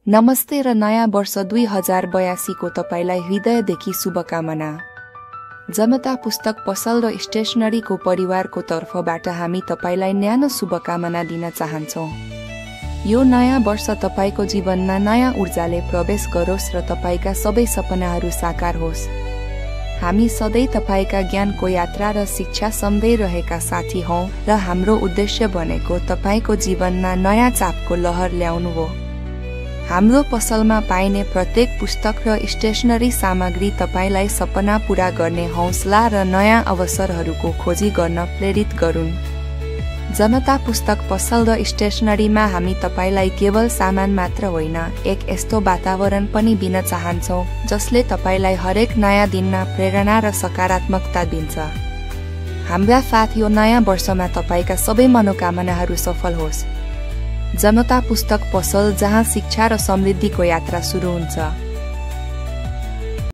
नमस्ते र नयाँ वर्ष 2082 को तपाईलाई हृदयदेखि शुभकामना। जनता पुस्तक पसल र स्टेशनरीको परिवारको तर्फबाट हामी तपाईलाई न्यानो शुभकामना दिन चाहन्छौँ। यो नयाँ वर्ष तपाईको जीवनमा नयाँ ऊर्जाले प्रवेश गरोस् र तपाईका सबै सपनाहरू साकार होस्। हामी सधैँ तपाईका ज्ञानको यात्रा र शिक्षा सँगै रहेका साथी हौं र हाम्रो उद्देश्य भनेको तपाईको जीवनमा नयाँ चापको लहर ल्याउनु हो। हाम्रो पसलमा पाइने प्रत्येक पुस्तक र स्टेशनरी सामग्री तपाईलाई सपना पूरा गर्ने हौसला र नयाँ अवसरहरूको खोजी गर्न प्रेरित गरून्। जनता पुस्तक पसल र स्टेशनरीमा हामी तपाईलाई केवल सामान मात्र होइन, एक यस्तो वातावरण पनि दिन चाहन्छौँ जसले तपाईलाई हरेक नयाँ दिनमा प्रेरणा र सकारात्मकता दिन्छ। हाम्रा साथ यो नयाँ वर्षमा तपाईका सबै मनोकामनाहरू सफल होस्। जनता पुस्तक पसल, जहाँ शिक्षा र समृद्धिको यात्रा सुरु हुन्छ।